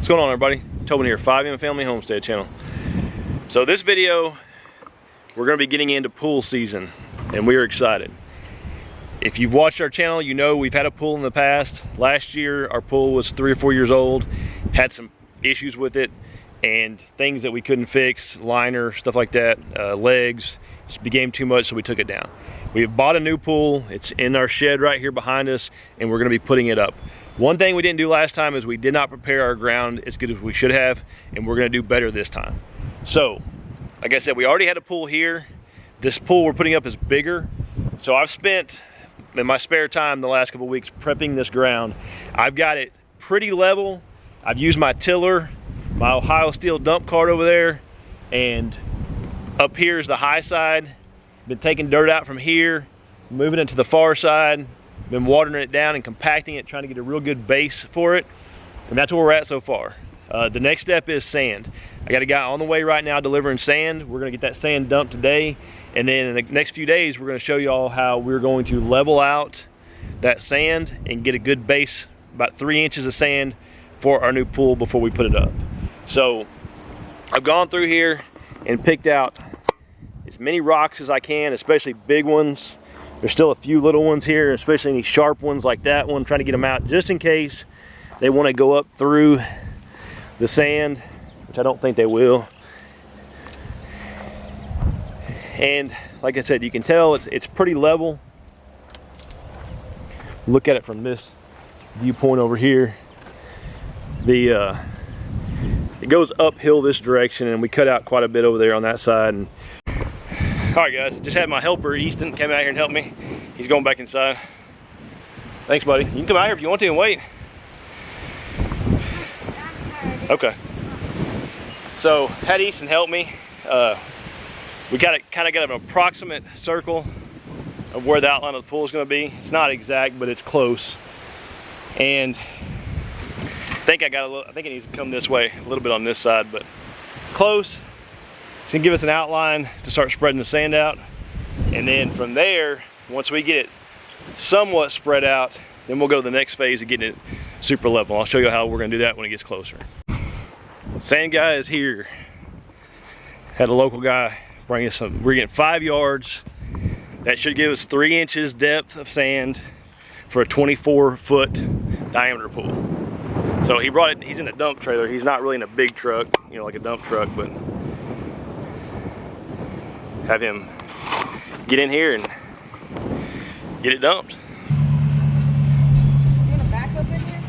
What's going on, everybody? Tobin here, 5M Family Homestead channel. So this video, we're going to be getting into pool season, and we are excited. If you've watched our channel, you know we've had a pool in the past. Last year, our pool was 3 or 4 years old, had some issues with it, and things that we couldn't fix, liner, stuff like that, legs, just became too much, so we took it down. We have bought a new pool. It's in our shed right here behind us, and we're going to be putting it up. One thing we didn't do last time is we did not prepare our ground as good as we should have, and we're going to do better this time. So, like I said, we already had a pool here. This pool we're putting up is bigger. So I've spent in my spare time the last couple weeks prepping this ground. I've got it pretty level. I've used my tiller, my Powersteel dump cart over there, and up here is the high side. Been taking dirt out from here, moving it to the far side, been watering it down and compacting it, trying to get a real good base for it, and that's where we're at so far. The next step is sand. I got a guy on the way right now delivering sand. We're gonna get that sand dumped today, and then in the next few days we're gonna show you all how we're going to level out that sand and get a good base, about 3 inches of sand for our new pool before we put it up. So I've gone through here and picked out as many rocks as I can, especially big ones. There's still a few little ones here, especially any sharp ones like that one, trying to get them out just in case they want to go up through the sand, which I don't think they will. And like I said, you can tell it's pretty level. Look at it from this viewpoint over here. It goes uphill this direction, and we cut out quite a bit over there on that side. And all right, guys, just had my helper, Easton, come out here and help me. He's going back inside. Thanks, buddy. You can come out here if you want to and wait. Okay. So, had Easton help me. We kind of got an approximate circle of where the outline of the pool is going to be. It's not exact, but it's close. And I think it needs to come this way, a little bit on this side, but close. It's gonna give us an outline to start spreading the sand out, and then from there, once we get it somewhat spread out, then we'll go to the next phase of getting it super level. I'll show you how we're gonna do that when it gets closer. Sand guy is here. Had a local guy bring us some. We're getting 5 yards. That should give us 3 inches depth of sand for a 24-foot diameter pool. So he brought it. He's in a dump trailer. He's not really in a big truck, you know, like a dump truck, but have him get in here and get it dumped. You want to back up in here?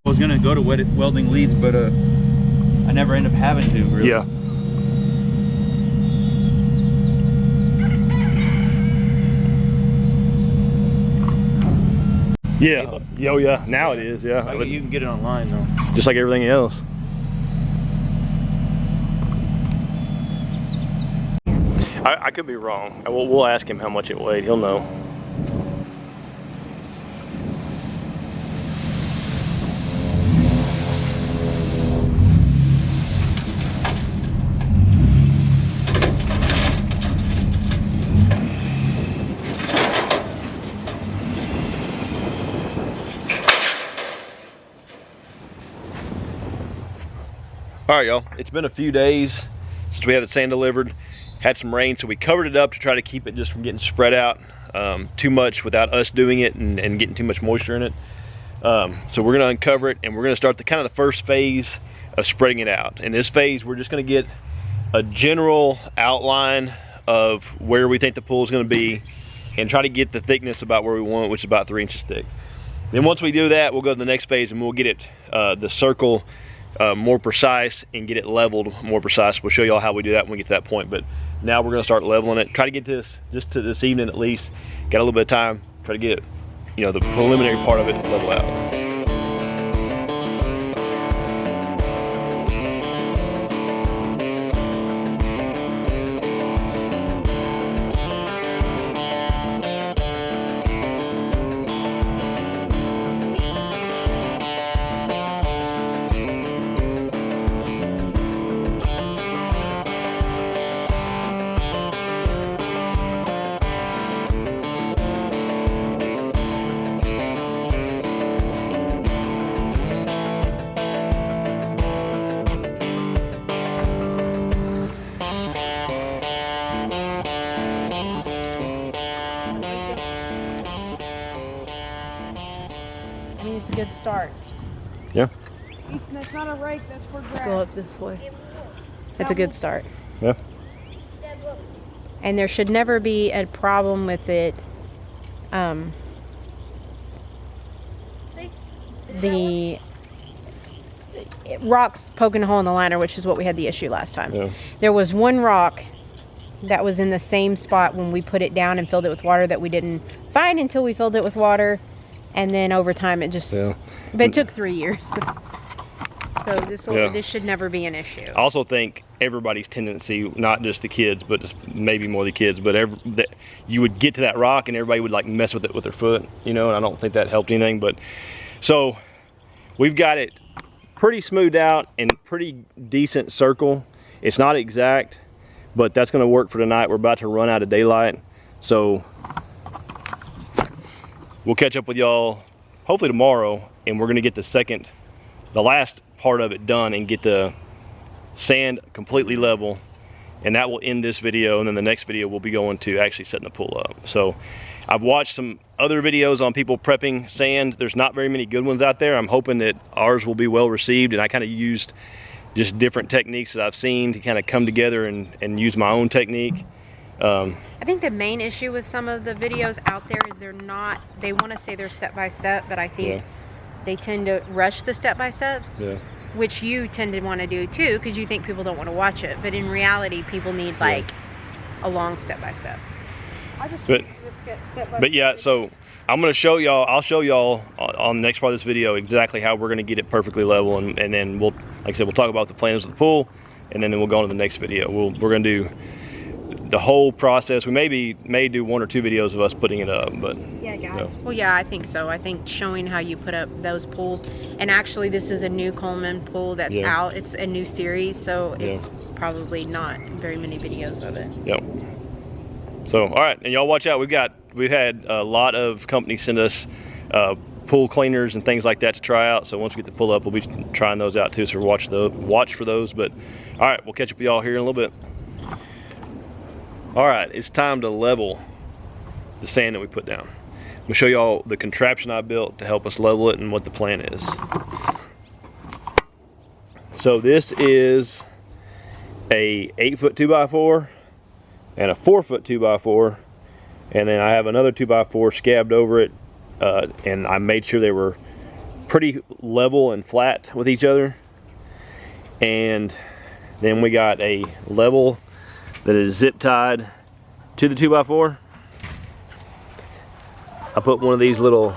I was gonna go to welding leads, but I never end up having to, really. Yeah. Yeah. Oh yeah. Now it is. Yeah. I mean, you can get it online though. Just like everything else. I could be wrong. We'll ask him how much it weighed. He'll know. All right, y'all, it's been a few days since we had the sand delivered. Had some rain, so we covered it up to try to keep it just from getting spread out too much without us doing it and getting too much moisture in it. So we're gonna uncover it, and we're gonna start the kind of the first phase of spreading it out. In this phase, we're just gonna get a general outline of where we think the pool is gonna be and try to get the thickness about where we want it, which is about 3 inches thick. Then once we do that, we'll go to the next phase and we'll get it, the circle, more precise and get it leveled more precise. We'll show you all how we do that when we get to that point, but now we're going to start leveling it. Try to get this just to this evening at least. Got a little bit of time. Try to get, you know, the preliminary part of it level out. start. Yeah. Ethan, that's not a rake, that's for grass. Go up this way. That's a good start. Yeah. And there should never be a problem with it. The rocks poking a hole in the liner, which is what we had the issue last time. Yeah. There was one rock that was in the same spot when we put it down and filled it with water that we didn't find until we filled it with water, and then over time it just, but it took 3 years. So this should never be an issue. I also think everybody's tendency, not just the kids, but just maybe more the kids, but that you would get to that rock and everybody would like mess with it with their foot, you know, and I don't think that helped anything. But so we've got it pretty smoothed out and pretty decent circle. It's not exact, but that's going to work for tonight. We're about to run out of daylight, so we'll catch up with y'all hopefully tomorrow, and we're going to get the last part of it done and get the sand completely level, and that will end this video. And then the next video we'll be going to actually setting the pool up. So I've watched some other videos on people prepping sand. There's not very many good ones out there. I'm hoping that ours will be well received, and I kind of used just different techniques that I've seen to kind of come together and use my own technique. I think the main issue with some of the videos out there is they want to say they're step-by-step, but I think they tend to rush the step-by-steps, which you tend to want to do too, because you think people don't want to watch it. But in reality, people need like a long step-by-step. But yeah, so I'm going to show y'all, I'll show y'all on the next part of this video exactly how we're going to get it perfectly level, and then we'll, like I said, we'll talk about the plans of the pool, and then we'll go on to the next video. We're going to do the whole process. We may do 1 or 2 videos of us putting it up, but yeah, guys. Well, yeah, I think so. I think showing how you put up those pools, and actually this is a new Coleman pool that's out. It's a new series, so it's probably not very many videos of it. Yep. So all right, and y'all watch out. We've had a lot of companies send us pool cleaners and things like that to try out. So once we get the pool up, we'll be trying those out too. So watch for those. But all right, we'll catch up with y'all here in a little bit. All right, it's time to level the sand that we put down. I'm gonna show y'all the contraption I built to help us level it and what the plan is. So this is a 8-foot 2x4 and a 4-foot 2x4, and then I have another 2x4 scabbed over it, and I made sure they were pretty level and flat with each other. And then we got a level that is zip tied to the 2x4. I put one of these little,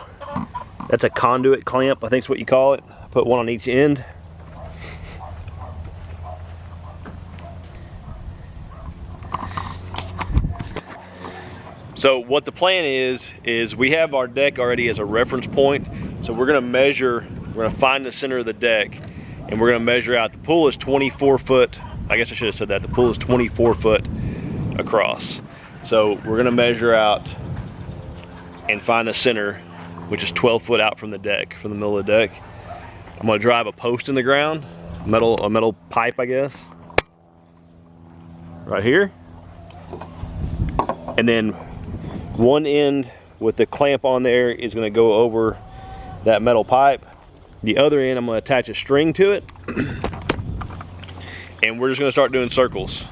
that's a conduit clamp, I think is what you call it. I put one on each end. So what the plan is we have our deck already as a reference point. So we're gonna find the center of the deck, and we're gonna measure out. The pool is 24 foot. I guess I should have said that. The pool is 24 foot across. So we're gonna measure out and find the center, which is 12 foot out from the deck, from the middle of the deck. I'm gonna drive a post in the ground, a metal pipe, I guess, right here. And then one end with the clamp on there is gonna go over that metal pipe. The other end, I'm gonna attach a string to it. And we're just gonna start doing circles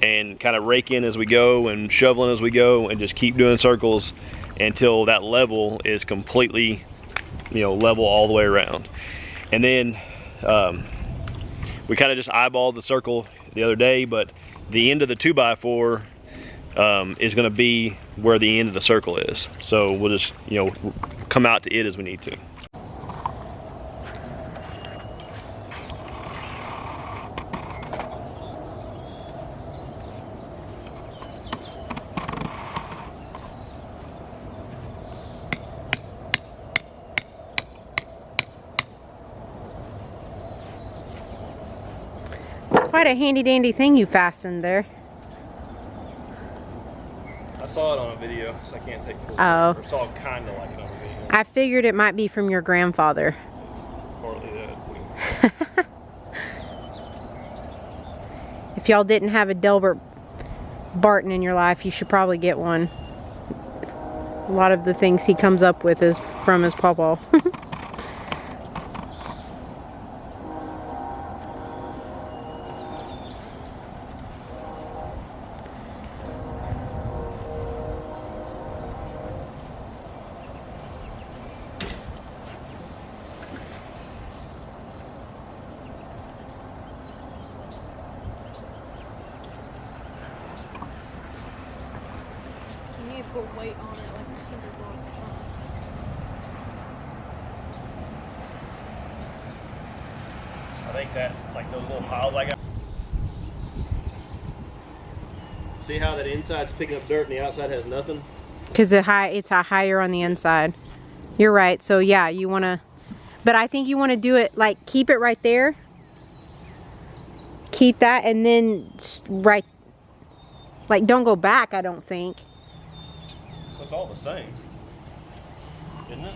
and kind of rake in as we go and shoveling as we go, and just keep doing circles until that level is completely, level all the way around. And then we kind of just eyeballed the circle the other day, but the end of the 2x4 is gonna be where the end of the circle is. So we'll just, come out to it as we need to. Quite a handy dandy thing you fastened there. I saw it on a video, so I can't take full credit. Or saw kind of like it on a video. I figured it might be from your grandfather. It's partly that too. If y'all didn't have a Delbert Barton in your life, you should probably get one. A lot of the things he comes up with is from his pawpaw. put weight on it like a cinder block or something. I think that, like those little piles I got. See how that inside's picking up dirt and the outside has nothing? Because it's higher on the inside. You're right. So yeah, you want to, but I think you want to do it like, keep it right there. Keep that, and then right, like don't go back, I don't think. It's all the same, isn't it?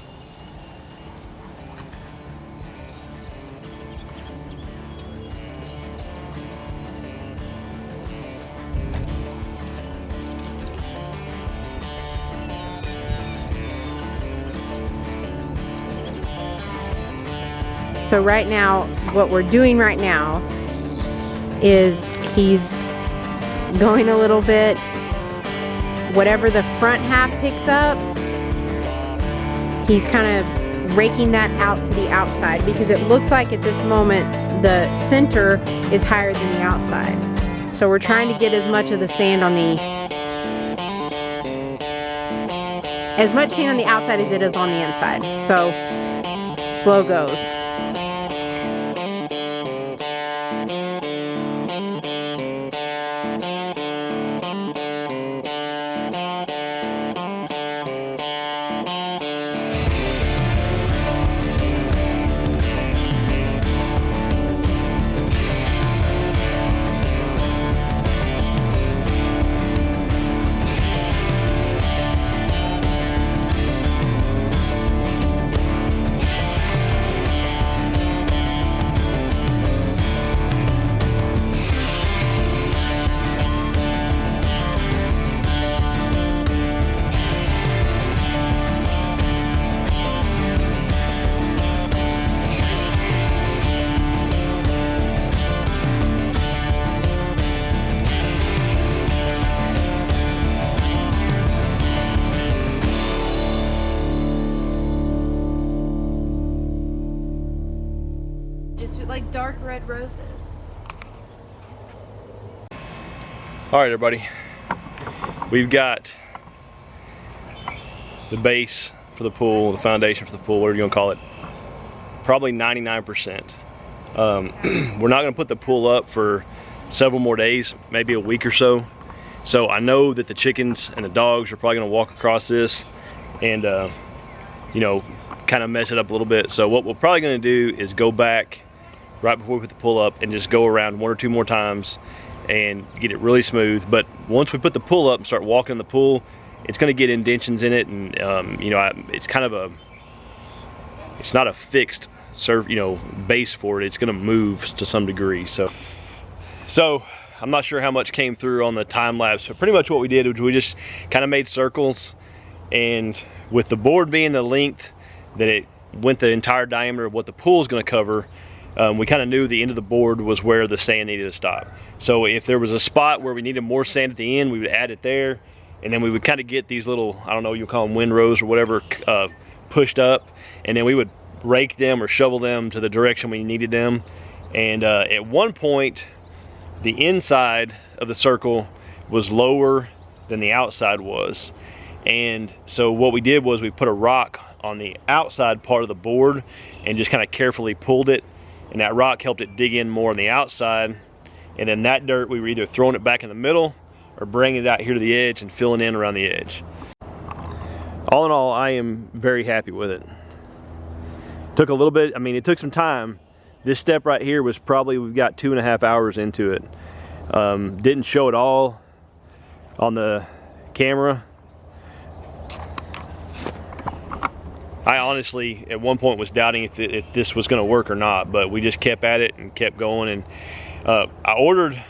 So right now, what we're doing right now is he's going a little bit, whatever the front half picks up, he's kind of raking that out to the outside, because it looks like at this moment the center is higher than the outside. So we're trying to get as much of the sand on the, as much sand on the outside as it is on the inside. So slow goes. It's like dark red roses. All right, everybody. We've got the base for the pool, the foundation for the pool, whatever you're gonna call it, probably 99%. We're not gonna put the pool up for several more days, maybe a week or so. So I know that the chickens and the dogs are probably gonna walk across this and you know, kind of mess it up a little bit. So what we're probably gonna do is go back right before we put the pool up and just go around one or two more times and get it really smooth. But once we put the pool up and start walking in the pool, it's going to get indentions in it, and you know, it's kind of a, it's not a fixed base for it. It's going to move to some degree. So I'm not sure how much came through on the time lapse, but pretty much what we did was we just kind of made circles, and with the board being the length that it went the entire diameter of what the pool is going to cover, we kind of knew the end of the board was where the sand needed to stop. So if there was a spot where we needed more sand at the end, we would add it there, and then we would kind of get these little, I don't know, you call them windrows or whatever, pushed up, and then we would rake them or shovel them to the direction we needed them. And at one point, the inside of the circle was lower than the outside was. And so what we did was we put a rock on the outside part of the board and just kind of carefully pulled it, and that rock helped it dig in more on the outside. And then that dirt, we were either throwing it back in the middle or bringing it out here to the edge and filling in around the edge. All in all, I am very happy with it. Took a little bit, I mean, it took some time. This step right here was probably, we've got 2.5 hours into it. Didn't show it all on the camera. I honestly, at one point, was doubting if this was going to work or not, but we just kept at it and kept going. And I ordered,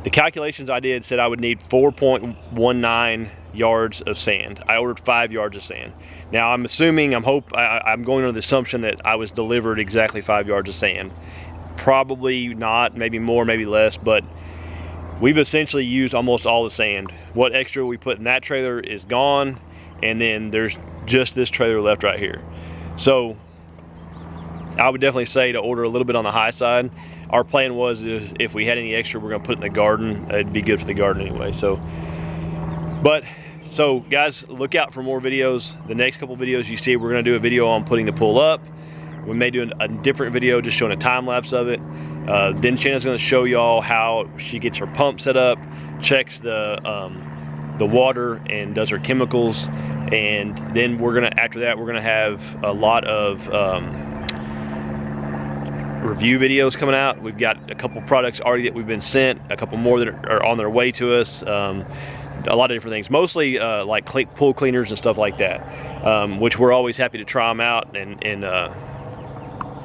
the calculations I did said I would need 4.19 yards of sand. I ordered 5 yards of sand. Now I'm assuming, I'm going under the assumption that I was delivered exactly 5 yards of sand. Probably not, maybe more, maybe less, but we've essentially used almost all the sand. What extra we put in that trailer is gone, and then there's just this trailer left right here. So I would definitely say to order a little bit on the high side. Our plan was, if we had any extra, we're gonna put it in the garden. It'd be good for the garden anyway. So, but So guys, look out for more videos. The next couple videos you see, we're gonna do a video on putting the pool up. We may do a different video just showing a time lapse of it. Then Shanna's gonna show y'all how she gets her pump set up, checks the water, and does her chemicals. And then after that, we're gonna have a lot of review videos coming out. We've got a couple products already that we've been sent, a couple more that are on their way to us. A lot of different things, mostly like pool cleaners and stuff like that, which we're always happy to try them out and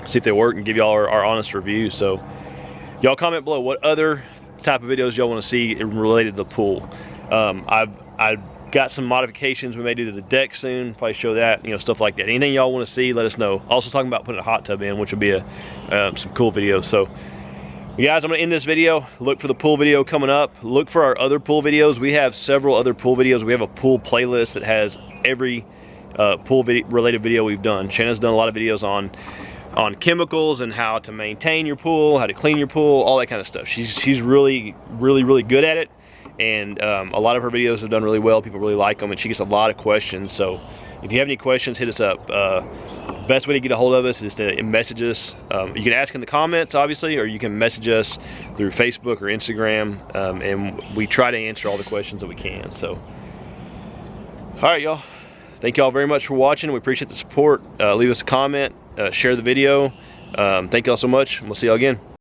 see if they work and give y'all our honest reviews. So y'all comment below what other type of videos y'all want to see related to the pool. I've got some modifications we may do to the deck soon, probably show that, you know, stuff like that. Anything y'all want to see, let us know. Also talking about putting a hot tub in, which would be some cool videos. So guys, I'm gonna end this video. Look for the pool video coming up. Look for our other pool videos. We have several other pool videos. We have a pool playlist that has every pool related video we've done. Shanna's done a lot of videos on chemicals and how to maintain your pool, how to clean your pool, all that kind of stuff. She's really good at it, and a lot of her videos have done really well. People really like them, and she gets a lot of questions. So if you have any questions, hit us up. Best way to get a hold of us is to message us. You can ask in the comments, obviously, or you can message us through Facebook or Instagram, and we try to answer all the questions that we can. So, all right, y'all. Thank y'all very much for watching. We appreciate the support. Leave us a comment, share the video. Thank y'all so much, and we'll see y'all again.